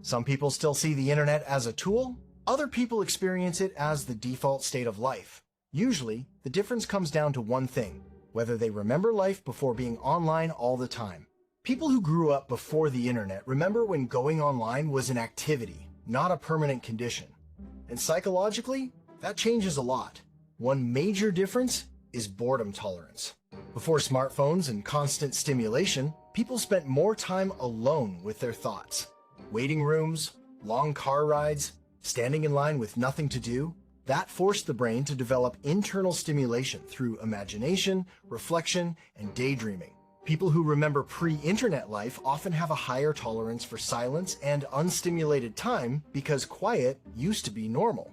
Some people still see the internet as a tool, other people experience it as the default state of life. Usually, the difference comes down to one thing: whether they remember life before being online all the time. People who grew up before the internet remember when going online was an activity, not a permanent condition. And psychologically, that changes a lot. One major difference is boredom tolerance. Before smartphones and constant stimulation, people spent more time alone with their thoughts. Waiting rooms, long car rides, standing in line with nothing to do, that forced the brain to develop internal stimulation through imagination, reflection, and daydreaming. People who remember pre-internet life often have a higher tolerance for silence and unstimulated time because quiet used to be normal.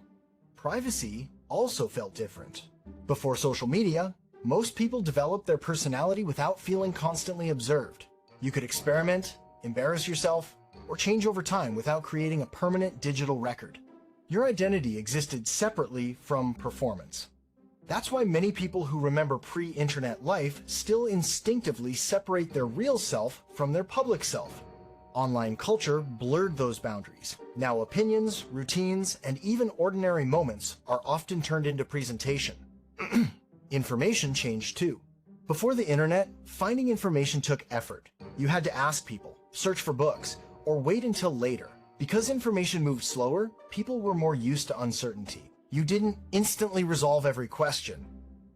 Privacy also felt different. Before social media, most people developed their personality without feeling constantly observed. You could experiment, embarrass yourself, or change over time without creating a permanent digital record. Your identity existed separately from performance. That's why many people who remember pre-internet life still instinctively separate their real self from their public self. Online culture blurred those boundaries. Now opinions, routines, and even ordinary moments are often turned into presentation. Information changed too. Before the internet, finding information took effort. You had to ask people, search for books, or wait until later. Because information moved slower, people were more used to uncertainty. You didn't instantly resolve every question.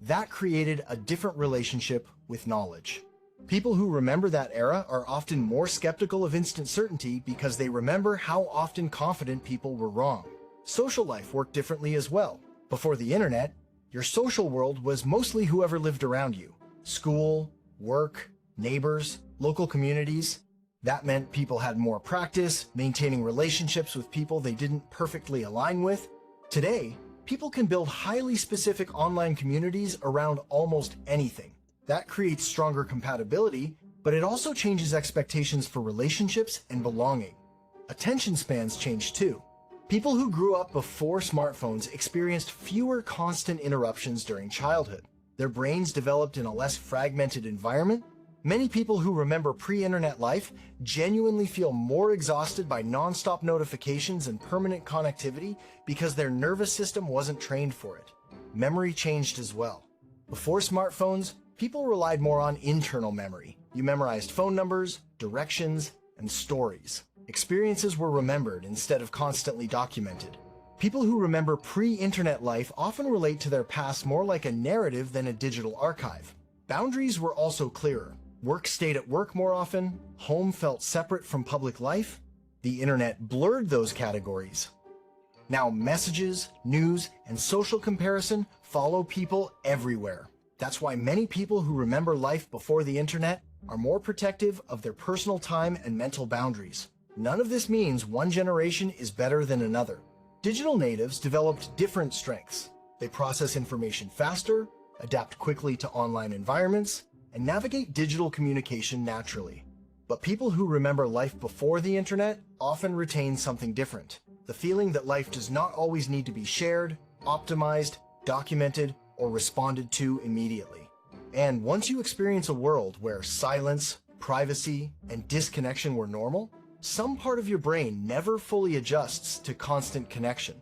That created a different relationship with knowledge. People who remember that era are often more skeptical of instant certainty because they remember how often confident people were wrong. Social life worked differently as well. Before the internet, your social world was mostly whoever lived around you. School, work, neighbors, local communities. That meant people had more practice maintaining relationships with people they didn't perfectly align with. Today, people can build highly specific online communities around almost anything. That creates stronger compatibility, but it also changes expectations for relationships and belonging. Attention spans change too. People who grew up before smartphones experienced fewer constant interruptions during childhood. Their brains developed in a less fragmented environment. Many people who remember pre-internet life genuinely feel more exhausted by non-stop notifications and permanent connectivity because their nervous system wasn't trained for it. Memory changed as well. Before smartphones, people relied more on internal memory. You memorized phone numbers, directions, and stories. Experiences were remembered instead of constantly documented. People who remember pre-internet life often relate to their past more like a narrative than a digital archive. Boundaries were also clearer. Work stayed at work more often, home felt separate from public life. The internet blurred those categories. Now messages, news, and social comparison follow people everywhere. That's why many people who remember life before the internet are more protective of their personal time and mental boundaries. None of this means one generation is better than another. Digital natives developed different strengths. They process information faster, adapt quickly to online environments, and navigate digital communication naturally. But people who remember life before the internet often retain something different. The feeling that life does not always need to be shared, optimized, documented, or responded to immediately. And once you experience a world where silence, privacy, and disconnection were normal, some part of your brain never fully adjusts to constant connection.